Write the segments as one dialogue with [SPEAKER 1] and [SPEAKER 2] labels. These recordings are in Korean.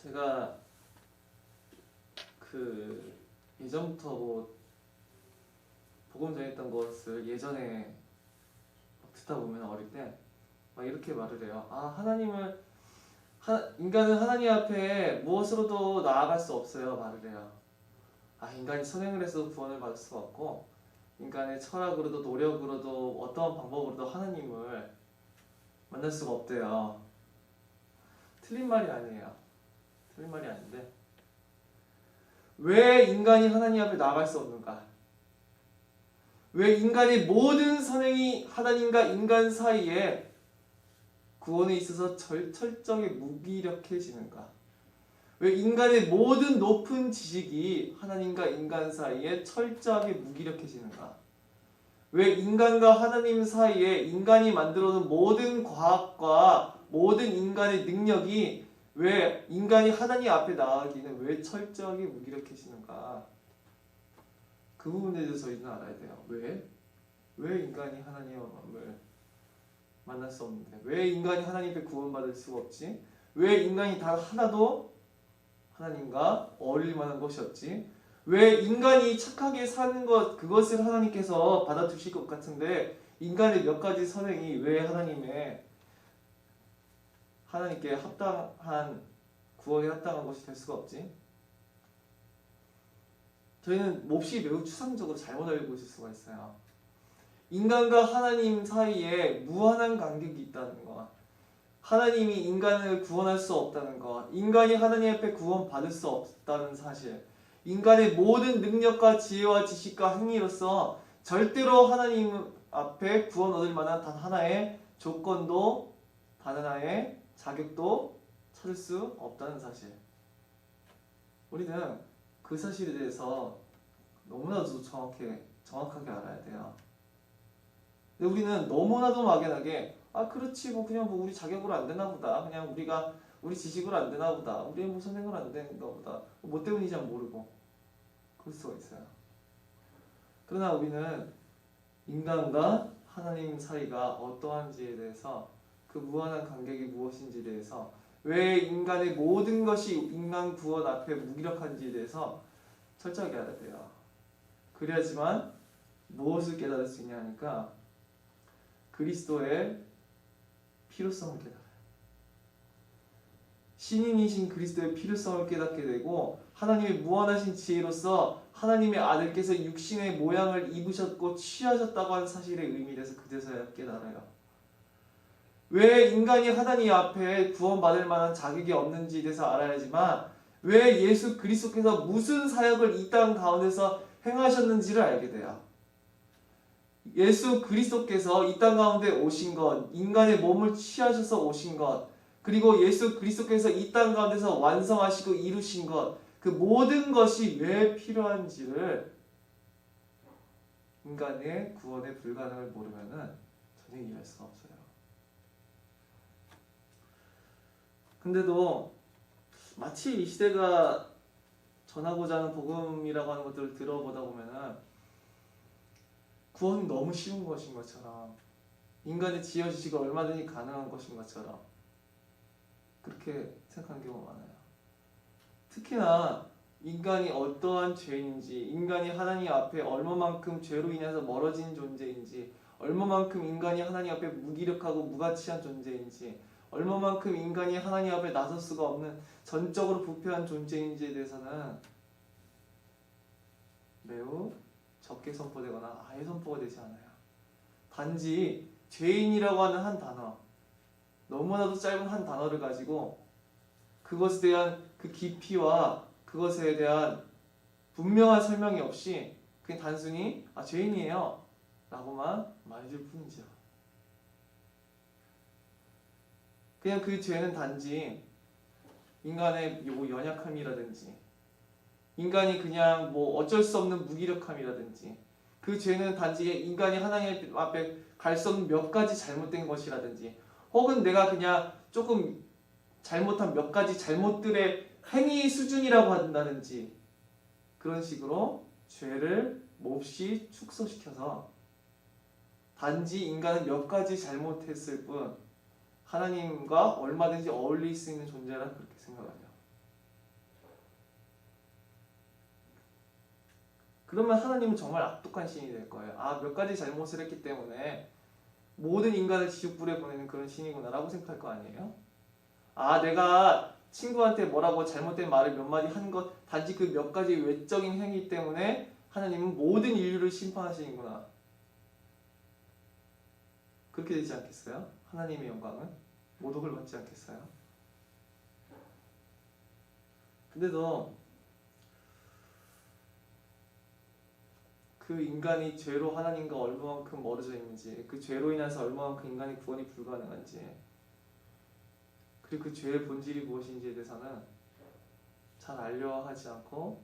[SPEAKER 1] 제가 그 예전부터 뭐 복음 전했던 것을 예전에 듣다 보면 어릴 때 막 이렇게 말을 해요. 인간은 하나님 앞에 무엇으로도 나아갈 수 없어요. 말을 해요. 인간이 선행을 해서 구원을 받을 수가 없고, 인간의 철학으로도 노력으로도 어떠한 방법으로도 하나님을 만날 수가 없대요. 틀린 말이 아니에요. 틀린 말이 아닌데, 왜 인간이 하나님 앞에 나아갈 수 없는가? 왜 인간의 모든 선행이 하나님과 인간 사이에 구원에 있어서 철저하게 무기력해지는가? 왜 인간의 모든 높은 지식이 하나님과 인간 사이에 철저하게 무기력해지는가? 왜 인간과 하나님 사이에 인간이 만들어놓은 모든 과학과 모든 인간의 능력이 왜 인간이 하나님 앞에 나아가기는 왜 철저하게 무기력해지는가? 그 부분에 대해서 저희는 알아야 돼요. 왜 인간이 하나님을 만날 수 없는데? 왜 인간이 하나님 앞에 구원받을 수가 없지? 왜 인간이 단 하나도 하나님과 어울릴 만한 것이 없지? 왜 인간이 착하게 사는 것, 그것을 하나님께서 받아주실 것 같은데 인간의 몇 가지 선행이 왜 하나님께 합당한 구원에 합당한 것이 될 수가 없지? 저희는 몹시 매우 추상적으로 잘못 알고 있을 수가 있어요. 인간과 하나님 사이에 무한한 간격이 있다는 것, 하나님이 인간을 구원할 수 없다는 것, 인간이 하나님 앞에 구원받을 수 없다는 사실, 인간의 모든 능력과 지혜와 지식과 행위로서 절대로 하나님 앞에 구원 얻을 만한 단 하나의 조건도, 단 하나의 자격도 찾을 수 없다는 사실. 우리는 그 사실에 대해서 너무나도 정확하게 알아야 돼요. 근데 우리는 너무나도 막연하게 그렇지 그냥 우리 자격으로 안 되나 보다, 그냥 우리 지식으로 안 되나 보다, 우리 선행으로 안 되나 보다, 뭐 때문인지 모르고 그럴 수가 있어요. 그러나 우리는 인간과 하나님 사이가 어떠한지에 대해서, 그 무한한 간격이 무엇인지에 대해서, 왜 인간의 모든 것이 인간 구원 앞에 무기력한지에 대해서 철저하게 알아야 돼요. 그래야지만 무엇을 깨달을 수 있냐 하니까 그리스도의 필요성을 깨달아요. 신인이신 그리스도의 필요성을 깨닫게 되고, 하나님의 무한하신 지혜로서 하나님의 아들께서 육신의 모양을 입으셨고 취하셨다고 하는 사실의 의미에 대해서 그제서야 깨달아요. 왜 인간이 하나님 앞에 구원받을 만한 자격이 없는지에 대해서 알아야지만, 왜 예수 그리스도께서 무슨 사역을 이 땅 가운데서 행하셨는지를 알게 돼요. 예수 그리스도께서 이 땅 가운데 오신 것, 인간의 몸을 취하셔서 오신 것, 그리고 예수 그리스도께서 이 땅 가운데서 완성하시고 이루신 것, 그 모든 것이 왜 필요한지를 인간의 구원의 불가능을 모르면은 전혀 이해할 수가 없어요. 근데도 마치 이 시대가 전하고자 하는 복음이라고 하는 것들을 들어보다 보면은 구원이 너무 쉬운 것인 것처럼, 인간의 지혜 지식이 얼마든지 가능한 것인 것처럼 그렇게 생각하는 경우가 많아요. 특히나 인간이 어떠한 죄인인지, 인간이 하나님 앞에 얼마만큼 죄로 인해서 멀어진 존재인지, 얼마만큼 인간이 하나님 앞에 무기력하고 무가치한 존재인지, 얼마만큼 인간이 하나님 앞에 나설 수가 없는 전적으로 부패한 존재인지에 대해서는 매우 적게 선포되거나 아예 선포가 되지 않아요. 단지 죄인이라고 하는 한 단어, 너무나도 짧은 한 단어를 가지고 그것에 대한 그 깊이와 그것에 대한 분명한 설명이 없이 그냥 단순히 죄인이에요 라고만 말해줄 뿐이죠. 그냥 그 죄는 단지 인간의 연약함이라든지, 인간이 그냥 어쩔 수 없는 무기력함이라든지, 그 죄는 단지 인간이 하나님 앞에 갈 수 없는 몇 가지 잘못된 것이라든지, 혹은 내가 그냥 조금 잘못한 몇 가지 잘못들의 행위 수준이라고 한다든지, 그런 식으로 죄를 몹시 축소시켜서 단지 인간은 몇 가지 잘못했을 뿐 하나님과 얼마든지 어울릴 수 있는 존재라 그렇게 생각하죠. 그러면 하나님은 정말 악독한 신이 될 거예요. 아, 몇 가지 잘못을 했기 때문에 모든 인간을 지옥불에 보내는 그런 신이구나라고 생각할 거 아니에요? 아, 내가 친구한테 뭐라고 잘못된 말을 몇 마디 한 것, 단지 그 몇 가지 외적인 행위 때문에 하나님은 모든 인류를 심판하시는구나. 그렇게 되지 않겠어요? 하나님의 영광은 모독을 받지 않겠어요? 근데도 그 인간이 죄로 하나님과 얼마만큼 멀어져 있는지, 그 죄로 인해서 얼마만큼 인간의 구원이 불가능한지, 그리고 그 죄의 본질이 무엇인지에 대해서는 잘 알려 하지 않고,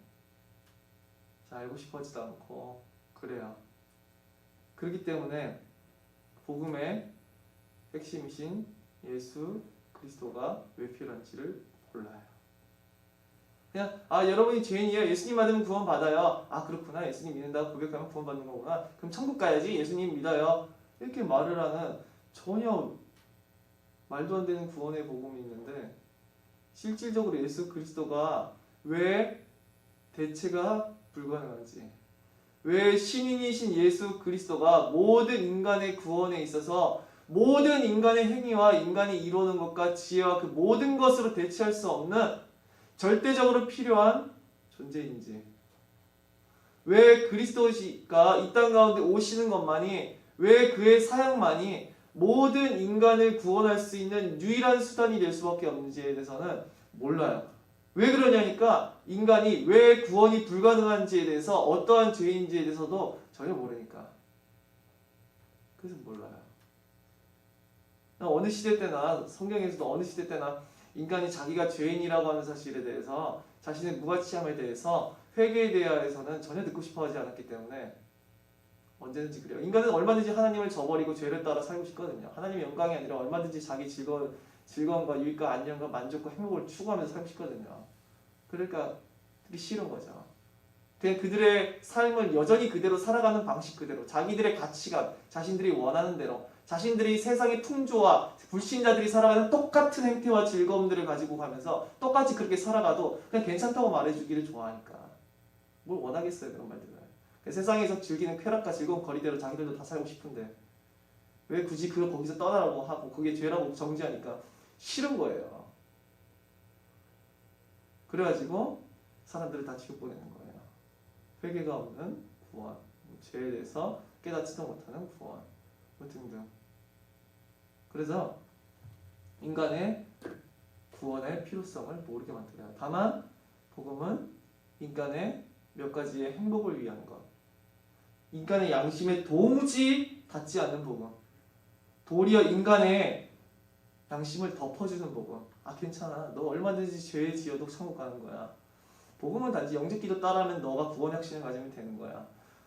[SPEAKER 1] 잘 알고 싶어 하지도 않고 그래요. 그렇기 때문에 복음의 핵심이신 예수 그리스도가 왜 필요한지를 몰라요. 그냥 여러분이 죄인이에요. 예수님 믿으면 구원 받아요. 아, 그렇구나. 예수님 믿는다고 고백하면 구원 받는 거구나. 그럼 천국 가야지. 예수님 믿어요. 이렇게 말을 하는 전혀 말도 안 되는 구원의 복음이 있는데, 실질적으로 예수 그리스도가 왜 대체가 불가능한지, 왜 신인이신 예수 그리스도가 모든 인간의 구원에 있어서 모든 인간의 행위와 인간이 이루는 것과 지혜와 그 모든 것으로 대체할 수 없는 절대적으로 필요한 존재인지, 왜 그리스도가 이 땅 가운데 오시는 것만이, 왜 그의 사역만이 모든 인간을 구원할 수 있는 유일한 수단이 될 수밖에 없는지에 대해서는 몰라요. 왜 그러냐니까, 인간이 왜 구원이 불가능한지에 대해서, 어떠한 죄인지에 대해서도 전혀 모르니까. 그래서 몰라요. 어느 시대 때나, 성경에서도 어느 시대 때나 인간이 자기가 죄인이라고 하는 사실에 대해서, 자신의 무가치함에 대해서, 회개에 대해서는 전혀 듣고 싶어 하지 않았기 때문에 언제든지 그래요. 인간은 얼마든지 하나님을 저버리고 죄를 따라 살고 싶거든요. 하나님의 영광이 아니라 얼마든지 자기 즐거움과 유익과 안녕과 만족과 행복을 추구하면서 살고 싶거든요. 그러니까 그게 싫은 거죠. 그냥 그들의 삶을 여전히 그대로 살아가는 방식 그대로, 자기들의 가치관, 자신들이 원하는 대로, 자신들이 세상의 풍조와 불신자들이 살아가는 똑같은 행태와 즐거움들을 가지고 가면서 똑같이 그렇게 살아가도 그냥 괜찮다고 말해주기를 좋아하니까 뭘 원하겠어요, 그런 말들을. 세상에서 즐기는 쾌락과 즐거운 거리대로 자기들도 다 살고 싶은데 왜 굳이 그걸 거기서 떠나라고 하고 그게 죄라고 정지하니까 싫은 거예요. 그래가지고 사람들을 다 지옥 보내는 거예요. 회개가 없는 구원, 죄에 대해서 깨닫지도 못하는 구원, 등등. 그래서 인간의 구원의 필요성을 모르게 만들어요. 다만 복음은 인간의 몇 가지의 행복을 위한 것, 인간의 양심에 도무지 닿지 않는 복음, 도리어 인간의 양심을 덮어주는 복음. 아, 괜찮아, 너 얼마든지 죄에 지어도 천국 가는 거야. 복음은 단지 영접기도 따르면 너가 구원의 확신을 가지면 되는 거야.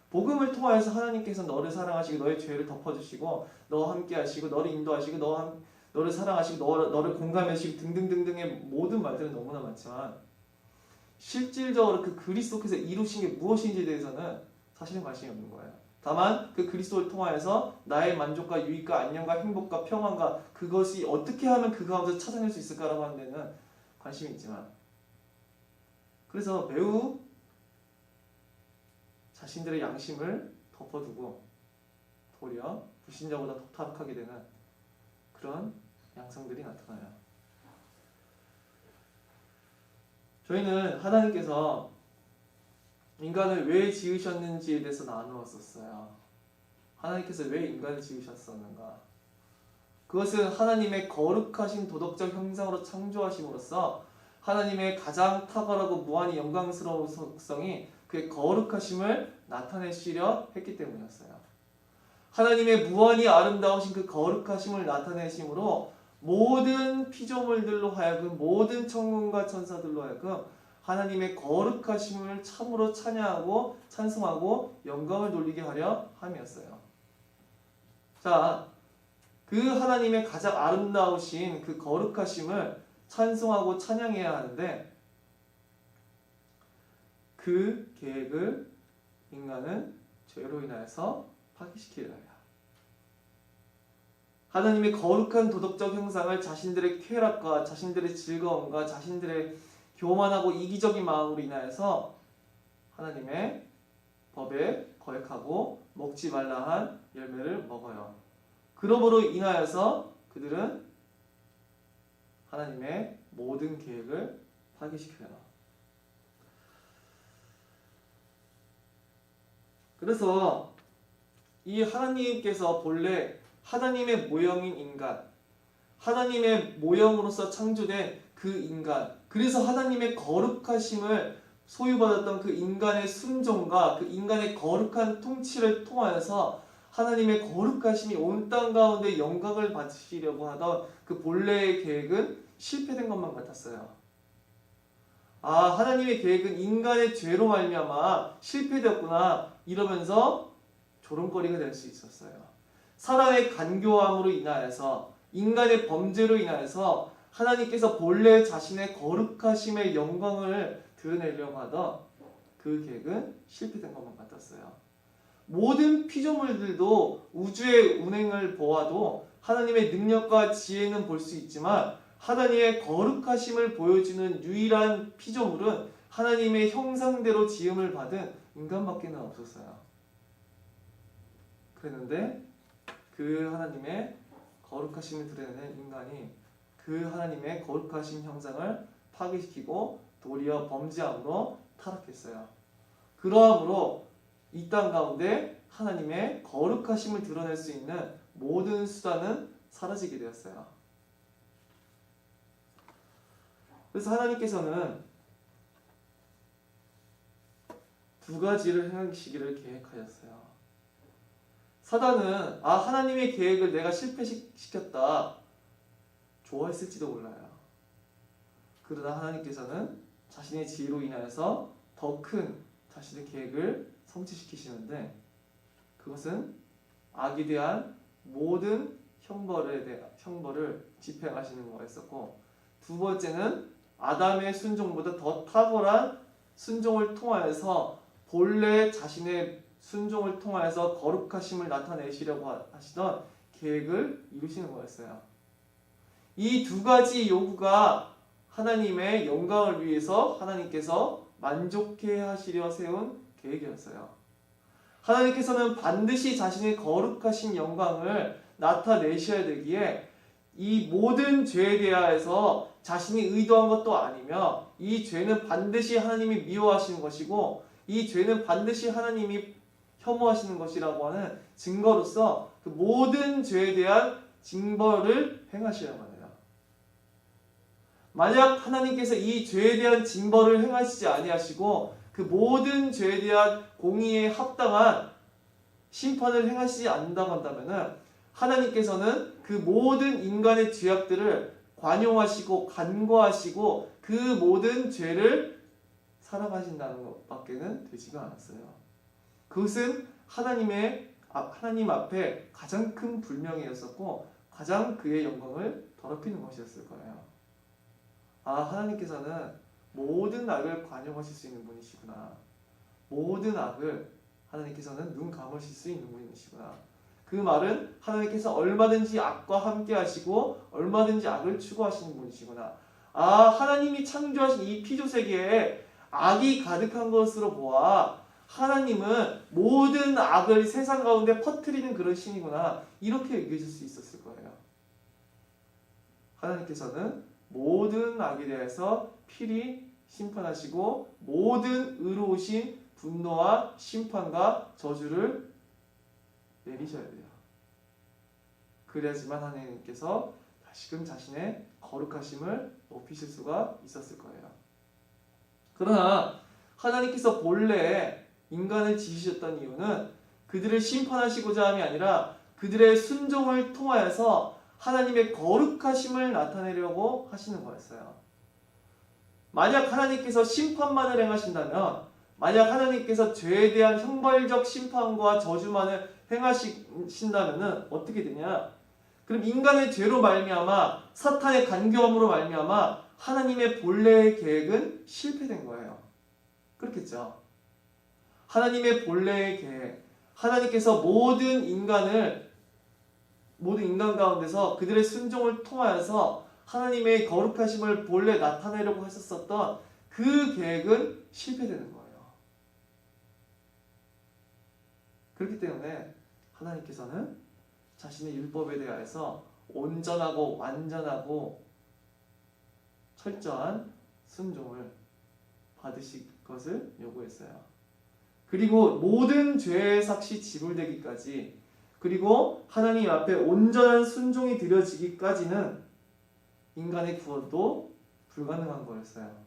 [SPEAKER 1] 복음을 통하여서 하나님께서 너를 사랑하시고 너의 죄를 덮어주시고 너와 함께 하시고 너를 인도하시고 너를 사랑하시고 너를 공감하시고 등등등등의 모든 말들은 너무나 많지만, 실질적으로 그 그리스도께서 이루신 게 무엇인지에 대해서는 사실은 관심이 없는 거예요. 다만 그 그리스도를 통하여서 나의 만족과 유익과 안녕과 행복과 평안과 그것이 어떻게 하면 그 가운데서 찾아낼 수 있을까라고 하는 데는 관심이 있지만, 그래서 매우 자신들의 양심을 덮어두고 도리어 불신자보다 더 타락하게 되는 그런 양상들이 나타나요. 저희는 하나님께서 인간을 왜 지으셨는지에 대해서 나누었었어요. 하나님께서 왜 인간을 지으셨었는가? 그것은 하나님의 거룩하신 도덕적 형상으로 창조하심으로써 하나님의 가장 탁월하고 무한히 영광스러운 속성이 그의 거룩하심을 나타내시려 했기 때문이었어요. 하나님의 무한히 아름다우신 그 거룩하심을 나타내심으로 모든 피조물들로 하여금, 모든 천군과 천사들로 하여금 하나님의 거룩하심을 참으로 찬양하고 찬송하고 영광을 돌리게 하려 함이었어요. 자, 그 하나님의 가장 아름다우신 그 거룩하심을 찬송하고 찬양해야 하는데, 그 계획을 인간은 죄로 인하여서 파기시키려 해요. 하나님의 거룩한 도덕적 형상을 자신들의 쾌락과 자신들의 즐거움과 자신들의 교만하고 이기적인 마음으로 인하여서 하나님의 법에 거역하고 먹지 말라 한 열매를 먹어요. 그러므로 인하여서 그들은 하나님의 모든 계획을 파괴시켜요. 그래서 이 하나님께서 본래 하나님의 모형인 인간, 하나님의 모형으로서 창조된 그 인간, 그래서 하나님의 거룩하심을 소유받았던 그 인간의 순종과 그 인간의 거룩한 통치를 통하여서 하나님의 거룩하심이 온 땅 가운데 영광을 받으시려고 하던 그 본래의 계획은 실패된 것만 같았어요. 하나님의 계획은 인간의 죄로 말미암아 실패되었구나 이러면서 조롱거리가 될 수 있었어요. 사람의 간교함으로 인하여서 인간의 범죄로 인하여서 하나님께서 본래 자신의 거룩하심의 영광을 드러내려고 하던 그 계획은 실패된 것만 같았어요. 모든 피조물들도 우주의 운행을 보아도 하나님의 능력과 지혜는 볼 수 있지만 하나님의 거룩하심을 보여주는 유일한 피조물은 하나님의 형상대로 지음을 받은 인간밖에는 없었어요. 그랬는데 그 하나님의 거룩하심을 드러내는 인간이 그 하나님의 거룩하신 형상을 파괴시키고 도리어 범죄함으로 타락했어요. 그러함으로 이 땅 가운데 하나님의 거룩하심을 드러낼 수 있는 모든 수단은 사라지게 되었어요. 그래서 하나님께서는 두 가지를 행하시기를 계획하셨어요. 사단은 하나님의 계획을 내가 실패시켰다 좋아했을지도 몰라요. 그러나 하나님께서는 자신의 지혜로 인하여서 더 큰 자신의 계획을 성취시키시는데 그것은 악에 대한 모든 형벌을 집행하시는 거였었고, 두 번째는 아담의 순종보다 더 탁월한 순종을 통하여서 본래 자신의 순종을 통하여서 거룩하심을 나타내시려고 하시던 계획을 이루시는 거였어요. 이 두 가지 요구가 하나님의 영광을 위해서 하나님께서 만족해 하시려 세운 계획이었어요. 하나님께서는 반드시 자신의 거룩하신 영광을 나타내셔야 되기에 이 모든 죄에 대하여서 자신이 의도한 것도 아니며 이 죄는 반드시 하나님이 미워하시는 것이고 이 죄는 반드시 하나님이 혐오하시는 것이라고 하는 증거로서 그 모든 죄에 대한 징벌을 행하셔야만 해요. 만약 하나님께서 이 죄에 대한 징벌을 행하시지 아니하시고 그 모든 죄에 대한 공의에 합당한 심판을 행하시지 않는다고 한다면 하나님께서는 그 모든 인간의 죄악들을 관용하시고 간과하시고 그 모든 죄를 사랑하신다는 것밖에는 되지가 않았어요. 그것은 하나님 앞에 가장 큰 불명예였었고 가장 그의 영광을 더럽히는 것이었을 거예요. 하나님께서는 모든 악을 관용하실 수 있는 분이시구나. 모든 악을 하나님께서는 눈 감으실 수 있는 분이시구나. 그 말은 하나님께서 얼마든지 악과 함께 하시고 얼마든지 악을 추구하시는 분이시구나. 하나님이 창조하신 이 피조세계에 악이 가득한 것으로 보아 하나님은 모든 악을 세상 가운데 퍼뜨리는 그런 신이구나. 이렇게 여기실 수 있었을 거예요. 하나님께서는 모든 악에 대해서 필히 심판하시고 모든 의로우신 분노와 심판과 저주를 내리셔야 돼요. 그래야지만 하나님께서 다시금 자신의 거룩하심을 높이실 수가 있었을 거예요. 그러나 하나님께서 본래 인간을 지으셨던 이유는 그들을 심판하시고자 함이 아니라 그들의 순종을 통하여서 하나님의 거룩하심을 나타내려고 하시는 거였어요. 만약 하나님께서 심판만을 행하신다면, 만약 하나님께서 죄에 대한 형벌적 심판과 저주만을 행하신다면 어떻게 되냐? 그럼 인간의 죄로 말미암아 사탄의 간교함으로 말미암아 하나님의 본래의 계획은 실패된 거예요. 그렇겠죠? 하나님의 본래의 계획, 하나님께서 모든 인간 가운데서 그들의 순종을 통하여서 하나님의 거룩하심을 본래 나타내려고 하셨었던 그 계획은 실패되는 거예요. 그렇기 때문에 하나님께서는 자신의 율법에 대하여서 온전하고 완전하고 철저한 순종을 받으실 것을 요구했어요. 그리고 모든 죄의 삭시 지불되기까지, 그리고 하나님 앞에 온전한 순종이 드려지기까지는 인간의 구원도 불가능한 거였어요.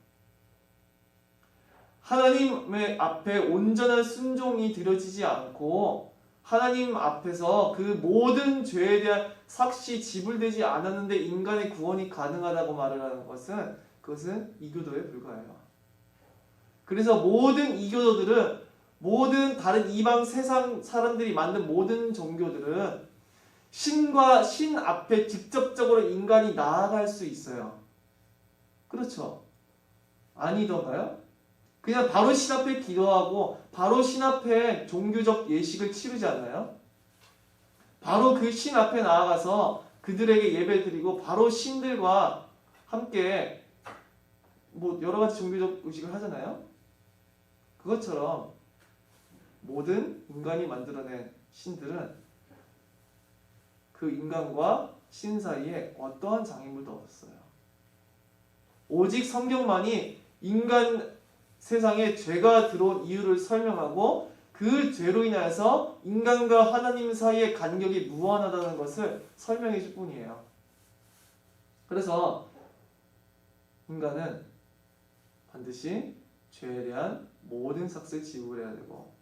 [SPEAKER 1] 하나님의 앞에 온전한 순종이 드려지지 않고 하나님 앞에서 그 모든 죄에 대한 삭시 지불되지 않았는데 인간의 구원이 가능하다고 말을 하는 것은, 그것은 이교도에 불과해요. 그래서 모든 이교도들은, 모든 다른 이방 세상 사람들이 만든 모든 종교들은 신과 신 앞에 직접적으로 인간이 나아갈 수 있어요. 그렇죠? 아니던가요? 그냥 바로 신 앞에 기도하고 바로 신 앞에 종교적 예식을 치르지 않나요? 바로 그 신 앞에 나아가서 그들에게 예배드리고 바로 신들과 함께 뭐 여러 가지 종교적 의식을 하잖아요. 그것처럼 모든 인간이 만들어낸 신들은 그 인간과 신 사이에 어떠한 장애물도 없었어요. 오직 성경만이 인간 세상에 죄가 들어온 이유를 설명하고 그 죄로 인하여서 인간과 하나님 사이의 간격이 무한하다는 것을 설명해 줄 뿐이에요. 그래서 인간은 반드시 죄에 대한 모든 삭을 지불해야 되고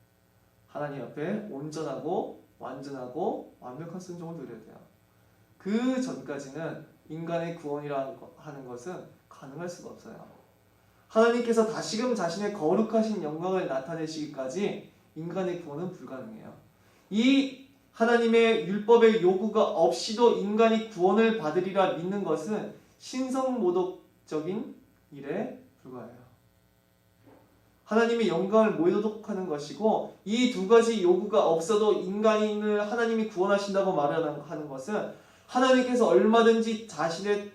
[SPEAKER 1] 하나님 앞에 온전하고 완전하고 완벽한 순종을 드려야 돼요. 그 전까지는 인간의 구원이라는 하는 것은 가능할 수가 없어요. 하나님께서 다시금 자신의 거룩하신 영광을 나타내시기까지 인간의 구원은 불가능해요. 이 하나님의 율법의 요구가 없이도 인간이 구원을 받으리라 믿는 것은 신성모독적인 일에 불과해요. 하나님의 영광을 모독하는 것이고, 이 두 가지 요구가 없어도 인간을 하나님이 구원하신다고 말하는 것은 하나님께서 얼마든지 자신의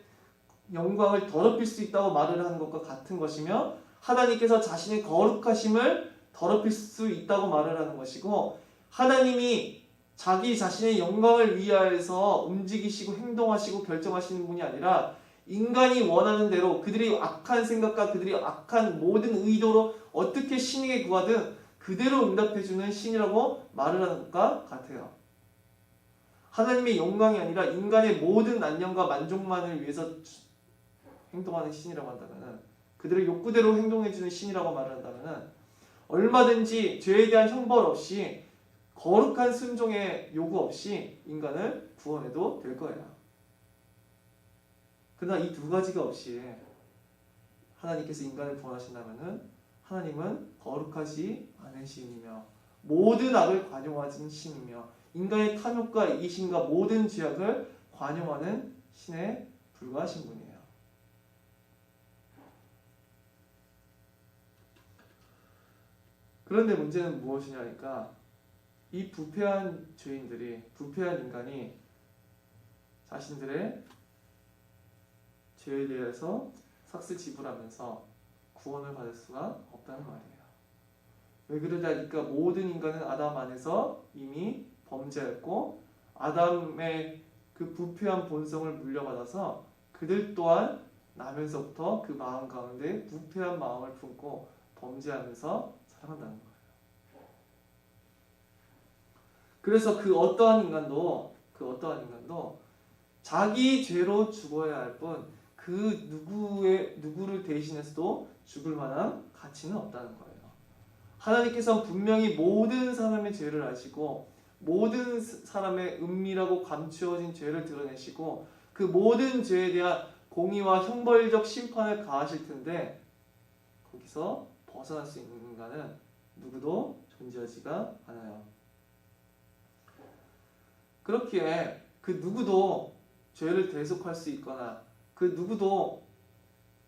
[SPEAKER 1] 영광을 더럽힐 수 있다고 말을 하는 것과 같은 것이며, 하나님께서 자신의 거룩하심을 더럽힐 수 있다고 말을 하는 것이고, 하나님이 자기 자신의 영광을 위하여서 움직이시고 행동하시고 결정하시는 분이 아니라 인간이 원하는 대로 그들이 악한 생각과 그들이 악한 모든 의도로 어떻게 신에게 구하든 그대로 응답해주는 신이라고 말을 하는 것과 같아요. 하나님의 영광이 아니라 인간의 모든 안녕과 만족만을 위해서 행동하는 신이라고 한다면, 그들의 욕구대로 행동해주는 신이라고 말을 한다면 얼마든지 죄에 대한 형벌 없이 거룩한 순종의 요구 없이 인간을 구원해도 될 거예요. 그러나 이 두 가지가 없이 하나님께서 인간을 구원하신다면 하나님은 거룩하지 않은 신이며 모든 악을 관용하신 신이며 인간의 탐욕과 이심과 모든 죄악을 관용하는 신에 불과하신 분이에요. 그런데 문제는 무엇이냐니까, 이 부패한 죄인들이, 부패한 인간이 자신들의 죄에 대해서 삭슬 지불하면서 구원을 받을 수가 없다는 말이에요. 왜 그러냐니까 모든 인간은 아담 안에서 이미 범죄했고 아담의 그 부패한 본성을 물려받아서 그들 또한 나면서부터 그 마음 가운데 부패한 마음을 품고 범죄하면서 살아간다는 거예요. 그래서 그 어떠한 인간도 자기 죄로 죽어야 할 뿐 그 누구를 대신해서도 죽을 만한 가치는 없다는 거예요. 하나님께서 분명히 모든 사람의 죄를 아시고 모든 사람의 은밀하고 감추어진 죄를 드러내시고 그 모든 죄에 대한 공의와 형벌적 심판을 가하실 텐데, 거기서 벗어날 수 있는 인간은 누구도 존재하지가 않아요. 그렇기에 그 누구도 죄를 대속할 수 있거나 그 누구도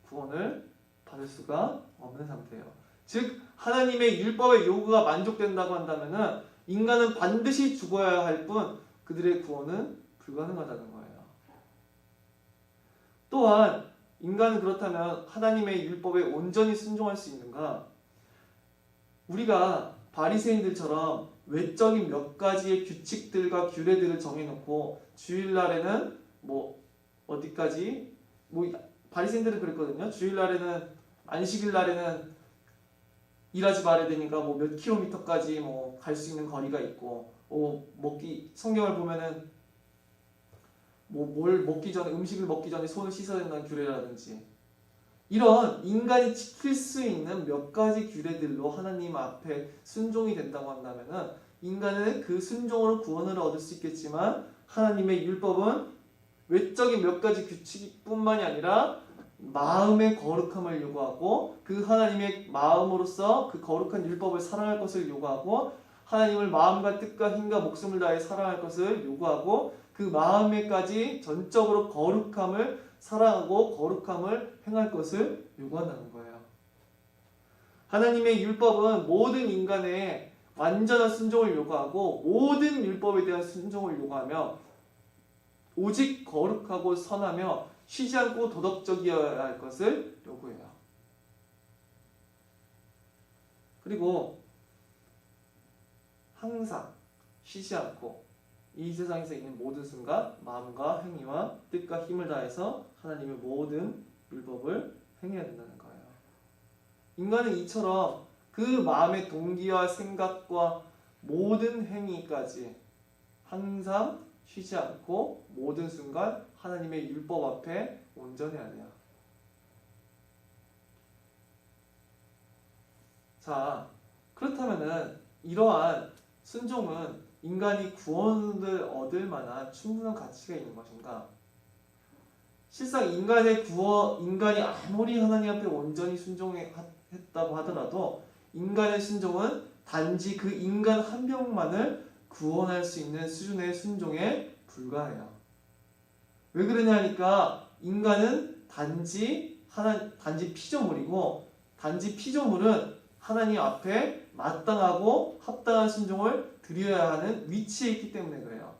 [SPEAKER 1] 구원을 받을 수가 없는 상태예요. 즉 하나님의 율법의 요구가 만족된다고 한다면 인간은 반드시 죽어야 할 뿐 그들의 구원은 불가능하다는 거예요. 또한 인간은 그렇다면 하나님의 율법에 온전히 순종할 수 있는가? 우리가 바리새인들처럼 외적인 몇 가지의 규칙들과 규례들을 정해놓고 주일날에는 뭐 어디까지 뭐 바리새인들은 그랬거든요. 주일날에는 안식일날에는 일하지 말아야 되니까 뭐 몇 킬로미터까지 뭐 갈 수 있는 거리가 있고 먹기 성경을 보면은 뭐 뭘 먹기 전에 음식을 먹기 전에 손을 씻어야 된다는 규례라든지 이런 인간이 지킬 수 있는 몇 가지 규례들로 하나님 앞에 순종이 된다고 한다면은 인간은 그 순종으로 구원을 얻을 수 있겠지만 하나님의 율법은 외적인 몇 가지 규칙뿐만이 아니라 마음의 거룩함을 요구하고 그 하나님의 마음으로서 그 거룩한 율법을 사랑할 것을 요구하고 하나님을 마음과 뜻과 힘과 목숨을 다해 사랑할 것을 요구하고 그 마음에까지 전적으로 거룩함을 사랑하고 거룩함을 행할 것을 요구한다는 거예요. 하나님의 율법은 모든 인간의 완전한 순종을 요구하고 모든 율법에 대한 순종을 요구하며 오직 거룩하고 선하며 쉬지 않고 도덕적이어야 할 것을 요구해요. 그리고 항상 쉬지 않고 이 세상에서 있는 모든 순간 마음과 행위와 뜻과 힘을 다해서 하나님의 모든 율법을 행해야 된다는 거예요. 인간은 이처럼 그 마음의 동기와 생각과 모든 행위까지 항상 쉬지 않고 모든 순간 하나님의 율법 앞에 온전해야 돼요. 자, 그렇다면은 이러한 순종은 인간이 구원을 얻을 만한 충분한 가치가 있는 것인가? 실상 인간이 아무리 하나님 앞에 온전히 순종했다고 하더라도 인간의 순종은 단지 그 인간 한 명만을 구원할 수 있는 수준의 순종에 불과해요. 왜 그러냐 하니까 인간은 단지 피조물이고 단지 피조물은 하나님 앞에 마땅하고 합당한 순종을 드려야 하는 위치에 있기 때문에 그래요.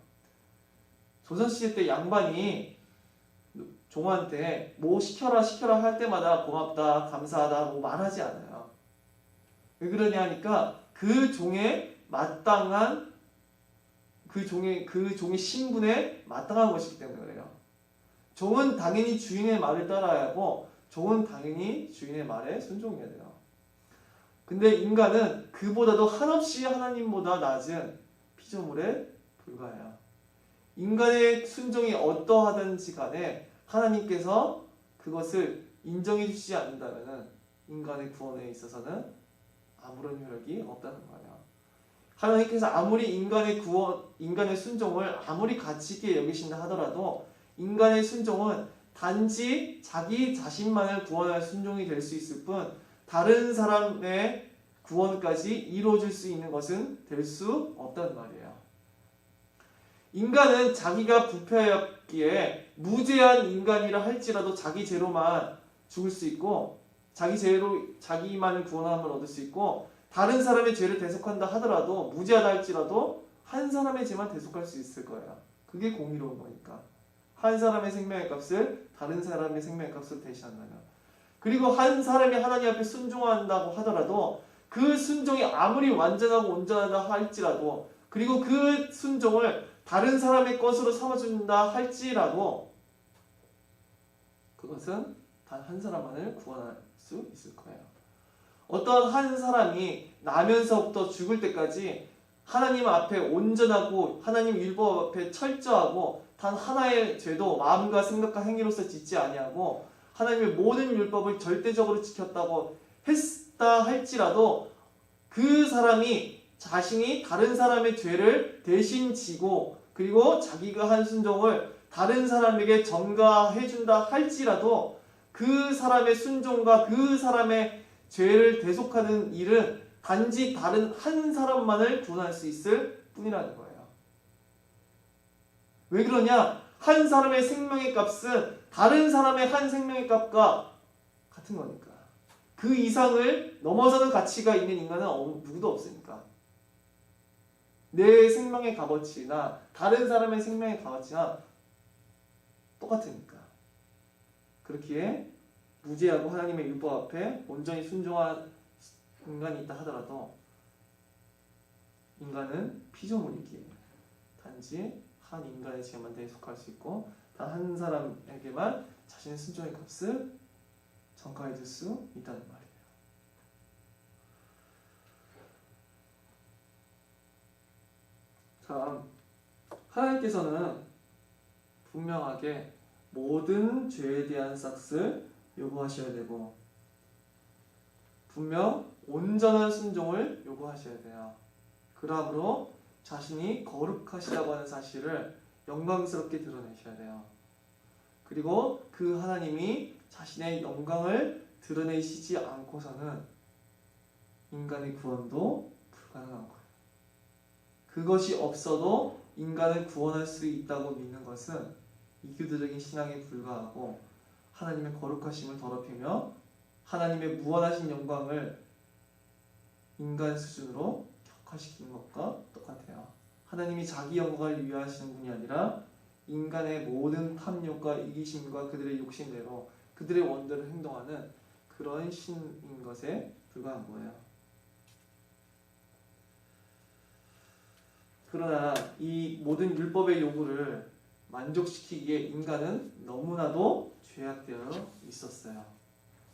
[SPEAKER 1] 조선시대 때 양반이 종한테 뭐 시켜라 할 때마다 고맙다 감사하다 뭐 말하지 않아요. 왜 그러냐 하니까 그 종의 마땅한 그 종의 신분에 마땅한 것이기 때문에 그래요. 종은 당연히 주인의 말을 따라야 하고 종은 당연히 주인의 말에 순종해야 돼요. 근데 인간은 그보다도 한없이 하나님보다 낮은 피조물에 불과해요. 인간의 순종이 어떠하든지 간에 하나님께서 그것을 인정해 주시지 않는다면 인간의 구원에 있어서는 아무런 효력이 없다는 거예요. 하나님께서 아무리 인간의 순종을 아무리 가치 있게 여기신다 하더라도 인간의 순종은 단지 자기 자신만을 구원할 순종이 될 수 있을 뿐 다른 사람의 구원까지 이루어질 수 있는 것은 될 수 없다는 말이에요. 인간은 자기가 부패하였기에 무죄한 인간이라 할지라도 자기 죄로만 죽을 수 있고 자기 죄로 자기만을 구원함을 얻을 수 있고 다른 사람의 죄를 대속한다 하더라도 무죄하다 할지라도 한 사람의 죄만 대속할 수 있을 거예요. 그게 공의로운 거니까. 한 사람의 생명의 값을 다른 사람의 생명의 값으로 대신한다면. 그리고 한 사람이 하나님 앞에 순종한다고 하더라도 그 순종이 아무리 완전하고 온전하다 할지라도 그리고 그 순종을 다른 사람의 것으로 삼아준다 할지라도 그것은 단 한 사람만을 구원할 수 있을 거예요. 어떤 한 사람이 나면서부터 죽을 때까지 하나님 앞에 온전하고 하나님 율법 앞에 철저하고 단 하나의 죄도 마음과 생각과 행위로서 짓지 아니하고 하나님의 모든 율법을 절대적으로 지켰다고 했다 할지라도 그 사람이 자신이 다른 사람의 죄를 대신 지고 그리고 자기가 한 순종을 다른 사람에게 전가해준다 할지라도 그 사람의 순종과 그 사람의 죄를 대속하는 일은 단지 다른 한 사람만을 구원할 수 있을 뿐이라는 거예요. 왜 그러냐? 한 사람의 생명의 값은 다른 사람의 한 생명의 값과 같은 거니까. 그 이상을 넘어서는 가치가 있는 인간은 누구도 없으니까. 내 생명의 값어치나 다른 사람의 생명의 값어치나 똑같으니까. 그렇기에 무죄하고 하나님의 율법 앞에 온전히 순종한 인간이 있다 하더라도 인간은 피조물이기에 단지 한 인간의 죄만 대속할 수 있고 단 한 사람에게만 자신의 순종의 값을 전가해 줄 수 있다는 말이에요. 자, 하나님께서는 분명하게 모든 죄에 대한 싹을 요구하셔야 되고 분명 온전한 순종을 요구하셔야 돼요. 그러므로 자신이 거룩하시다고 하는 사실을 영광스럽게 드러내셔야 돼요. 그리고 그 하나님이 자신의 영광을 드러내시지 않고서는 인간의 구원도 불가능한 거예요. 그것이 없어도 인간을 구원할 수 있다고 믿는 것은 이교도적인 신앙에 불과하고 하나님의 거룩하심을 더럽히며 하나님의 무한하신 영광을 인간 수준으로 격화시키는 것과 똑같아요. 하나님이 자기 영광을 위하시는 분이 아니라 인간의 모든 탐욕과 이기심과 그들의 욕심대로 그들의 원대로 행동하는 그런 신인 것에 불과한 거예요. 그러나 이 모든 율법의 요구를 만족시키기에 인간은 너무나도 죄악되어 있었어요.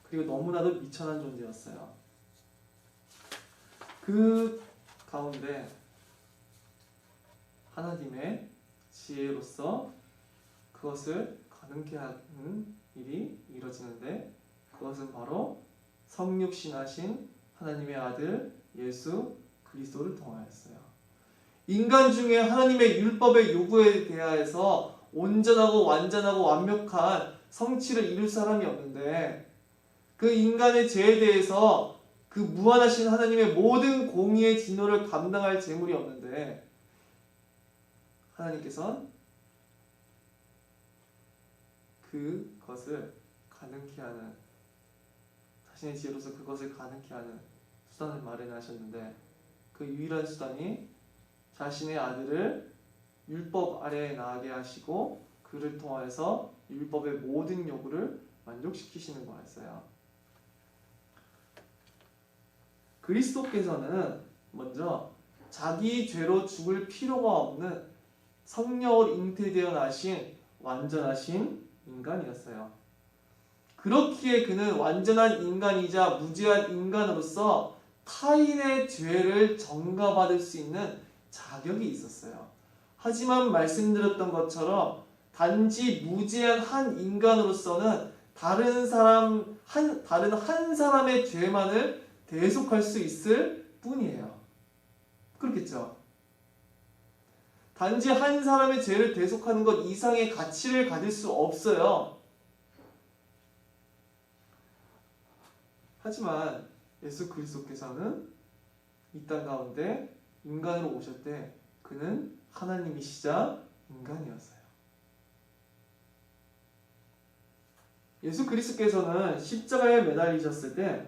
[SPEAKER 1] 그리고 너무나도 미천한 존재였어요. 그 가운데 하나님의 지혜로서 그것을 가능케 하는 일이 이루어지는데 그것은 바로 성육신하신 하나님의 아들 예수 그리스도를 통하였어요. 인간 중에 하나님의 율법의 요구에 대하여서 온전하고 완전하고 완벽한 성취를 이룰 사람이 없는데 그 인간의 죄에 대해서 그 무한하신 하나님의 모든 공의의 진노를 감당할 재물이 없는데 하나님께서는 그것을 가능케 하는 자신의 지혜로서 그것을 가능케 하는 수단을 마련하셨는데 그 유일한 수단이 자신의 아들을 율법 아래에 나가게 하시고 그를 통하여서 율법의 모든 요구를 만족시키시는 거였어요. 그리스도께서는 먼저 자기 죄로 죽을 필요가 없는 성령으로 잉태되어 나신 완전하신 인간이었어요. 그렇기에 그는 완전한 인간이자 무죄한 인간으로서 타인의 죄를 전가받을 수 있는 자격이 있었어요. 하지만 말씀드렸던 것처럼 단지 무죄한 한 인간으로서는 다른 한 사람의 죄만을 대속할 수 있을 뿐이에요. 그렇겠죠? 단지 한 사람의 죄를 대속하는 것 이상의 가치를 가질 수 없어요. 하지만 예수 그리스도께서는 이 땅 가운데 인간으로 오셨대 그는 하나님이시자 인간이었어요. 예수 그리스도께서는 십자가에 매달리셨을 때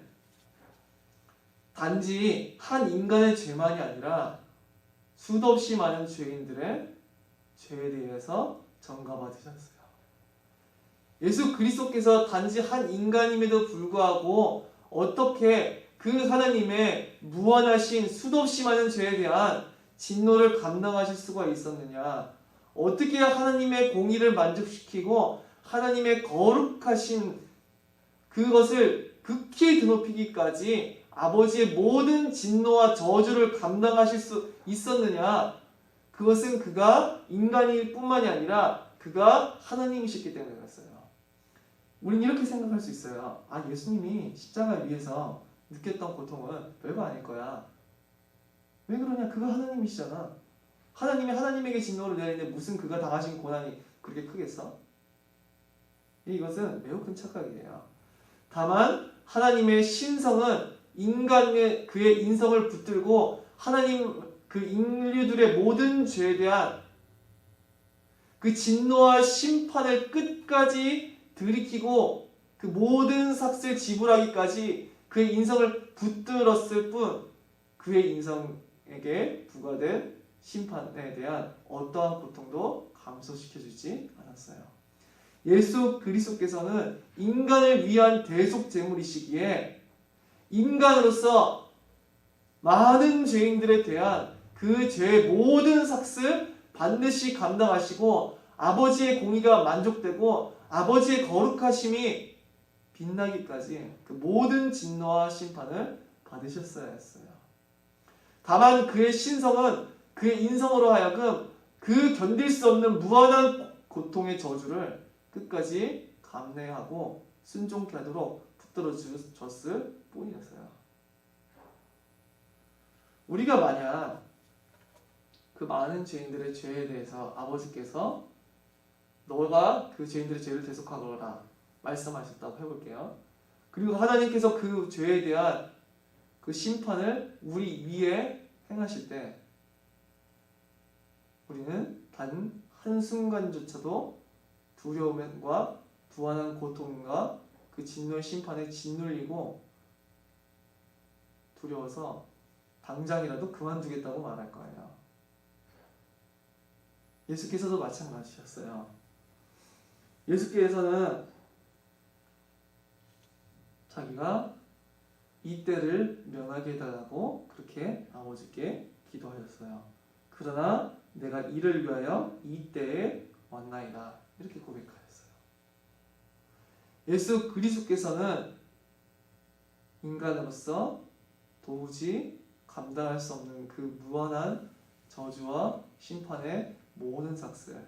[SPEAKER 1] 단지 한 인간의 죄만이 아니라 수도 없이 많은 죄인들의 죄에 대해서 전가받으셨어요. 예수 그리스도께서 단지 한 인간임에도 불구하고 어떻게 그 하나님의 무한하신 수도 없이 많은 죄에 대한 진노를 감당하실 수가 있었느냐? 어떻게 하나님의 공의를 만족시키고 하나님의 거룩하신 그것을 극히 드높이기까지 아버지의 모든 진노와 저주를 감당하실 수 있었느냐? 그것은 그가 인간일 뿐만이 아니라 그가 하나님이셨기 때문에 그랬어요. 우리는 이렇게 생각할 수 있어요. 아, 예수님이 십자가 위에서 느꼈던 고통은 별거 아닐 거야. 왜 그러냐? 그가 하나님이시잖아. 하나님이 하나님에게 진노를 내리는데 무슨 그가 당하신 고난이 그렇게 크겠어? 이것은 매우 큰 착각이에요. 다만 하나님의 신성은 인간의 그의 인성을 붙들고 하나님 그 인류들의 모든 죄에 대한 그 진노와 심판을 끝까지 들이키고 그 모든 삭슬 지불하기까지 그의 인성을 붙들었을 뿐 그의 인성에게 부과된 심판에 대한 어떠한 고통도 감소시켜주지 않았어요. 예수 그리스도께서는 인간을 위한 대속 제물이시기에 인간으로서 많은 죄인들에 대한 그 죄의 모든 삭을 반드시 감당하시고 아버지의 공의가 만족되고 아버지의 거룩하심이 빛나기까지 그 모든 진노와 심판을 받으셨어야 했어요. 다만 그의 신성은 그의 인성으로 하여금 그 견딜 수 없는 무한한 고통의 저주를 끝까지 감내하고 순종케 하도록 붙들어 줬을 뿐이었어요. 우리가 만약 그 많은 죄인들의 죄에 대해서 아버지께서 너가 그 죄인들의 죄를 대속하거라 말씀하셨다고 해볼게요. 그리고 하나님께서 그 죄에 대한 그 심판을 우리 위에 행하실 때 우리는 단 한순간조차도 두려움과 무한한 고통과 그 진노의 심판에 짓눌리고 두려워서 당장이라도 그만두겠다고 말할 거예요. 예수께서도 마찬가지셨어요. 예수께서는 자기가 이 때를 면하게 해달라고 그렇게 아버지께 기도하셨어요. 그러나 내가 이를 위하여 이 때에 왔나이다. 이렇게 고백하셨어요. 예수 그리스도께서는 인간으로서 도무지 감당할 수 없는 그 무한한 저주와 심판의 모든 삭슬,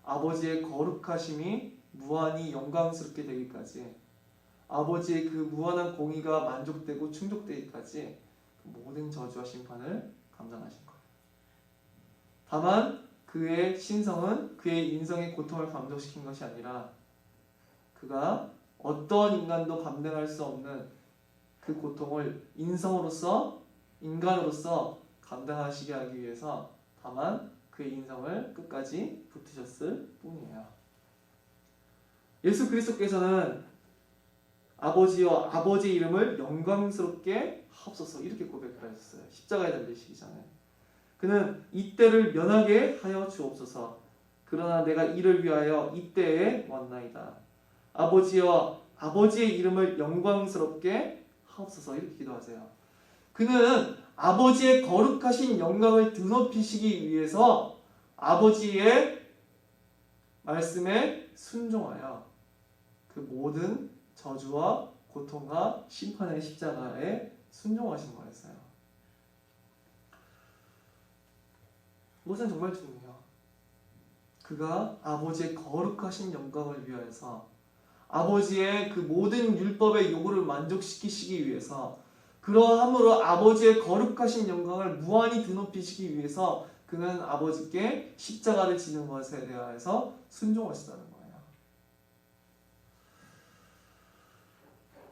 [SPEAKER 1] 아버지의 거룩하심이 무한히 영광스럽게 되기까지, 아버지의 그 무한한 공의가 만족되고 충족되기까지 그 모든 저주와 심판을 감당하신 거예요. 다만 그의 신성은 그의 인성의 고통을 감독시킨 것이 아니라 그가 어떤 인간도 감당할 수 없는 그 고통을 인간으로서 감당하시게 하기 위해서 다만 그의 인성을 끝까지 붙이셨을 뿐이에요. 예수 그리스도께서는 아버지여 아버지의 이름을 영광스럽게 하옵소서 이렇게 고백을 하셨어요. 십자가에 달리시기 전에. 그는 이때를 면하게 하여 주옵소서. 그러나 내가 이를 위하여 이때에 왔나이다. 아버지여 아버지의 이름을 영광스럽게 하옵소서 이렇게 기도하세요. 그는 아버지의 거룩하신 영광을 드높이시기 위해서 아버지의 말씀에 순종하여 그 모든 저주와 고통과 심판의 십자가에 순종하신 거였어요. 이것은 정말 중요해요. 그가 아버지의 거룩하신 영광을 위하여서 아버지의 그 모든 율법의 요구를 만족시키시기 위해서 그러함으로 아버지의 거룩하신 영광을 무한히 드높이시기 위해서 그는 아버지께 십자가를 지는 것에 대하여서 순종하시다는 거예요.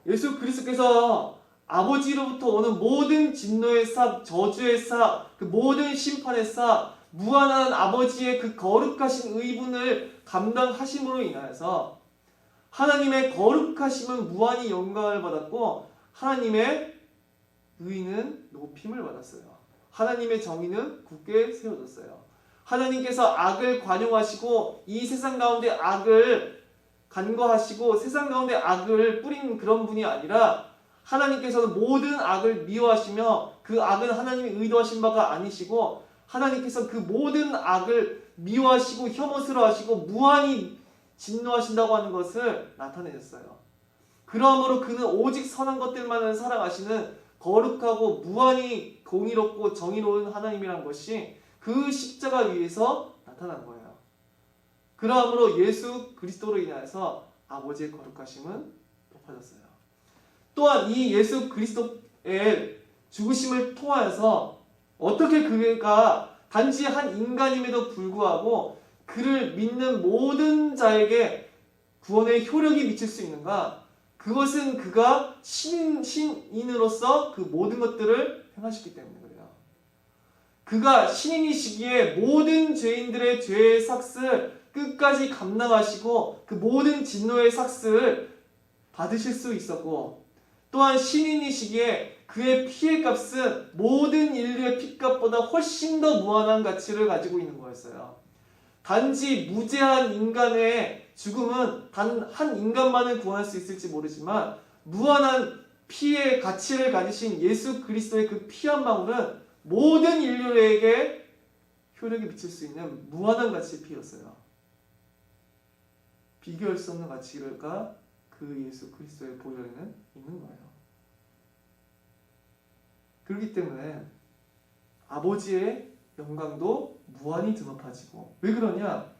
[SPEAKER 1] 예수 그리스도께서 아버지로부터 오는 모든 진노의 싹, 저주의 싹, 그 모든 심판의 싹, 무한한 아버지의 그 거룩하신 의분을 감당하심으로 인하여서 하나님의 거룩하심은 무한히 영광을 받았고 하나님의 의는 높임을 받았어요. 하나님의 정의는 굳게 세워졌어요. 하나님께서 악을 관용하시고 이 세상 가운데 악을 간과하시고 세상 가운데 악을 뿌린 그런 분이 아니라 하나님께서는 모든 악을 미워하시며 그 악은 하나님이 의도하신 바가 아니시고 하나님께서 그 모든 악을 미워하시고 혐오스러워하시고 무한히 진노하신다고 하는 것을 나타내셨어요. 그러므로 그는 오직 선한 것들만을 사랑하시는 거룩하고 무한히 공의롭고 정의로운 하나님이란 것이 그 십자가 위에서 나타난 거예요. 그러므로 예수 그리스도로 인하여서 아버지의 거룩하심은 높아졌어요. 또한 이 예수 그리스도의 죽으심을 통하여서 어떻게 그가 단지 한 인간임에도 불구하고 그를 믿는 모든 자에게 구원의 효력이 미칠 수 있는가? 그것은 그가 신인으로서 그 모든 것들을 행하셨기 때문에 그래요. 그가 신인이시기에 모든 죄인들의 죄의 삭을 끝까지 감당하시고 그 모든 진노의 삭을 받으실 수 있었고 또한 신인이시기에 그의 피의 값은 모든 인류의 피값보다 훨씬 더 무한한 가치를 가지고 있는 거였어요. 단지 무죄한 인간의 죽음은 단 한 인간만을 구원할 수 있을지 모르지만 무한한 피의 가치를 가지신 예수 그리스도의 그 피 한 방울은 모든 인류에게 효력이 미칠 수 있는 무한한 가치의 피였어요. 비교할 수 없는 가치가 그 예수 그리스도의 보혈에는 있는 거예요. 그렇기 때문에 아버지의 영광도 무한히 드높아지고, 왜 그러냐?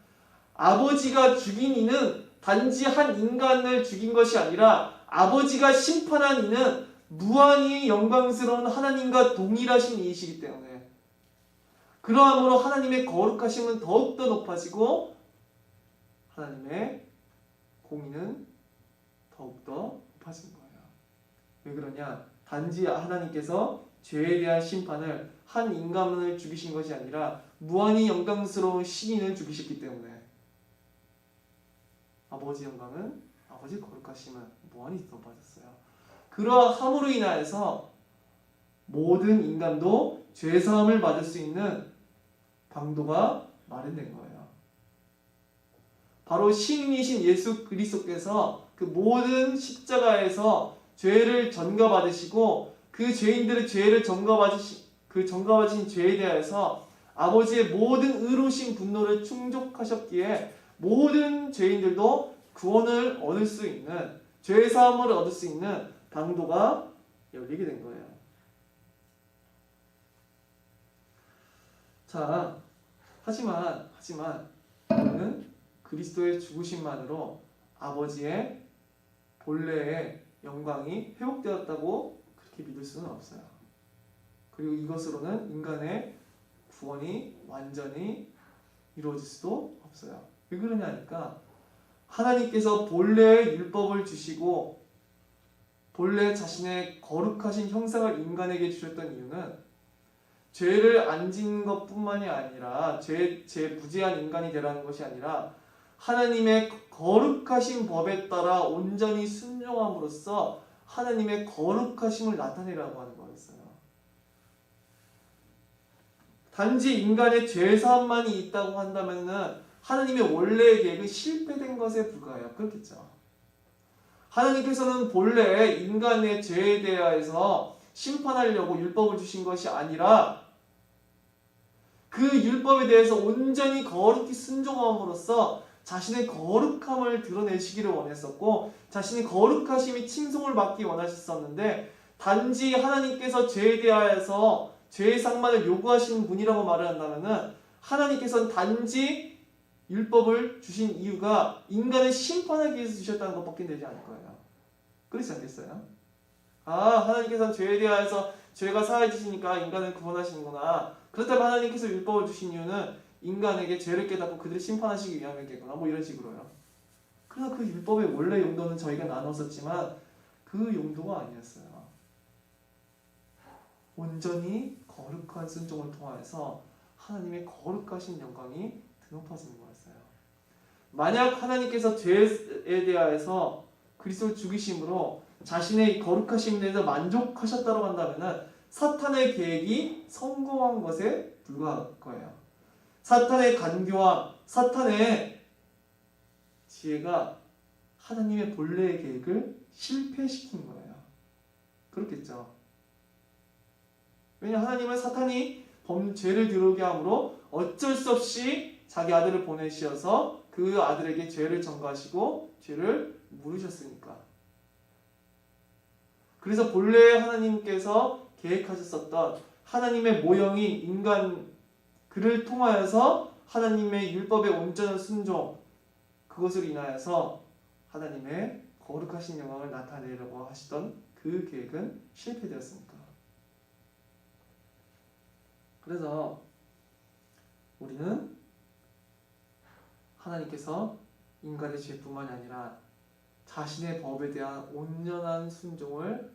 [SPEAKER 1] 아버지가 죽인 이는 단지 한 인간을 죽인 것이 아니라 아버지가 심판한 이는 무한히 영광스러운 하나님과 동일하신 이이시기 때문에, 그러함으로 하나님의 거룩하심은 더욱더 높아지고 하나님의 공의는 더욱더 높아진 거예요. 왜 그러냐? 단지 하나님께서 죄에 대한 심판을 한 인간을 죽이신 것이 아니라 무한히 영광스러운 신인을 죽이셨기 때문에 아버지 영광은, 아버지 거룩하심은 무한히 높아졌어요. 그러함으로 인하여서 모든 인간도 죄사함을 받을 수 있는 방도가 마련된 거예요. 바로 신이신 예수 그리스도께서 그 모든 십자가에서 죄를 전가받으시고 그 죄인들의 죄를 전가받으신 죄에 대하여서 아버지의 모든 의로우신 분노를 충족하셨기에 모든 죄인들도 구원을 얻을 수 있는, 죄 사함을 얻을 수 있는 방도가 열리게 된 거예요. 자, 하지만 우리는 그리스도의 죽으심만으로 아버지의 본래의 영광이 회복되었다고 그렇게 믿을 수는 없어요. 그리고 이것으로는 인간의 구원이 완전히 이루어질 수도 없어요. 왜 그러냐니까 하나님께서 본래의 율법을 주시고 본래 자신의 거룩하신 형상을 인간에게 주셨던 이유는 죄를 안 짓는 것뿐만이 아니라 죄 무죄한 인간이 되라는 것이 아니라 하나님의 거룩하신 법에 따라 온전히 순종함으로써 하나님의 거룩하심을 나타내라고 하는 거였어요. 단지 인간의 죄사함만이 있다고 한다면 하나님의 원래의 계획은 실패된 것에 불과해요. 그렇겠죠. 하나님께서는 본래 인간의 죄에 대하여서 심판하려고 율법을 주신 것이 아니라 그 율법에 대해서 온전히 거룩히 순종함으로써 자신의 거룩함을 드러내시기를 원했었고 자신의 거룩하심이 칭송을 받기 원하셨었는데, 단지 하나님께서 죄에 대하여서 죄의 상만을 요구하시는 분이라고 말을 한다면 하나님께서는 단지 율법을 주신 이유가 인간을 심판하기 위해서 주셨다는 것밖에 되지 않을 거예요. 그렇지 않겠어요? 하나님께서는 죄에 대하여서 죄가 사해지시니까 인간을 구원하시는구나. 그렇다면 하나님께서 율법을 주신 이유는 인간에게 죄를 깨닫고 그들을 심판하시기 위함이겠구나. 뭐 이런 식으로요. 그러나 그 율법의 원래 용도는 저희가 나눴었지만 그 용도가 아니었어요. 온전히 거룩한 순종을 통하여서 하나님의 거룩하신 영광이 드높아지는 거였어요. 만약 하나님께서 죄에 대하여서 그리스도를 죽이심으로 자신의 거룩하심에 대해서 만족하셨다고 한다면 사탄의 계획이 성공한 것에 불과할 거예요. 사탄의 간교와 사탄의 지혜가 하나님의 본래의 계획을 실패시킨 거예요. 그렇겠죠. 왜냐하면 하나님은 사탄이 죄를 들어오게 함으로 어쩔 수 없이 자기 아들을 보내셔서 그 아들에게 죄를 전가하시고 죄를 물으셨으니까. 그래서 본래 하나님께서 계획하셨었던 하나님의 모형인 인간, 그를 통하여서 하나님의 율법의 온전한 순종, 그것으로 인하여서 하나님의 거룩하신 영광을 나타내려고 하시던 그 계획은 실패되었습니다. 그래서 우리는 하나님께서 인간의 죄뿐만이 아니라 자신의 법에 대한 온전한 순종을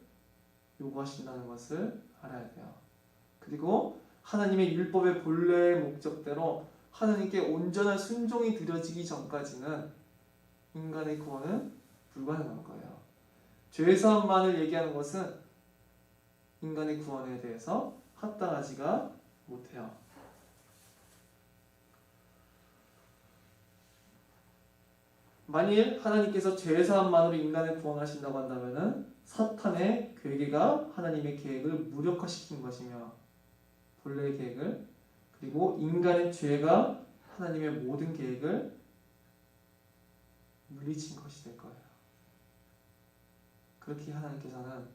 [SPEAKER 1] 요구하신다는 것을 알아야 돼요. 그리고 하나님의 율법의 본래의 목적대로 하나님께 온전한 순종이 드려지기 전까지는 인간의 구원은 불가능한 거예요. 죄사함만을 얘기하는 것은 인간의 구원에 대해서 합당하지가 못해요. 만일 하나님께서 죄사함만으로 인간을 구원하신다고 한다면 사탄의 괴계가 하나님의 계획을 무력화시킨 것이며 본래의 계획을, 그리고 인간의 죄가 하나님의 모든 계획을 물리친 것이 될 거예요. 그렇게 하나님께서는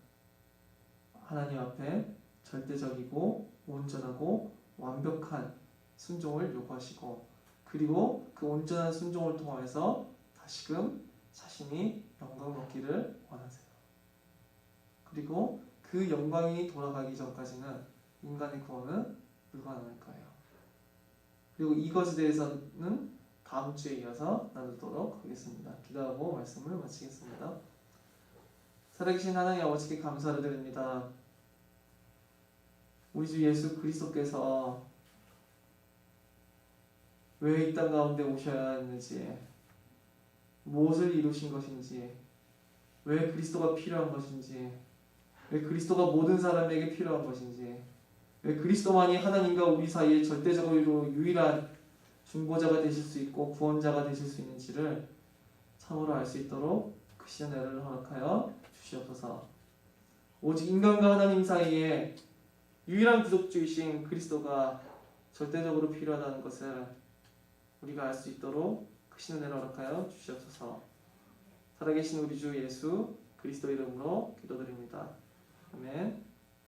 [SPEAKER 1] 하나님 앞에 절대적이고 온전하고 완벽한 순종을 요구하시고, 그리고 그 온전한 순종을 통하여서 다시금 자신이 영광을 얻기를 원하세요. 그리고 그 영광이 돌아가기 전까지는 인간의 구원은 불가능할 거예요. 그리고 이것에 대해서는 다음 주에 이어서 나누도록 하겠습니다. 기도하고 말씀을 마치겠습니다. 살아계신 하나님 아버지께 감사를 드립니다. 우리 주 예수 그리스도께서 왜 이 땅 가운데 오셔야 했는지, 무엇을 이루신 것인지, 왜 그리스도가 필요한 것인지, 왜 그리스도가 모든 사람에게 필요한 것인지, 왜 그리스도만이 하나님과 우리 사이에 절대적으로 유일한 중보자가 되실 수 있고 구원자가 되실 수 있는지를 참으로 알 수 있도록 크신 은혜를 허락하여 주시옵소서. 오직 인간과 하나님 사이에 유일한 구속주이신 그리스도가 절대적으로 필요하다는 것을 우리가 알 수 있도록 크신 은혜를 허락하여 주시옵소서. 살아계신 우리 주 예수 그리스도 이름으로 기도드립니다. 아멘.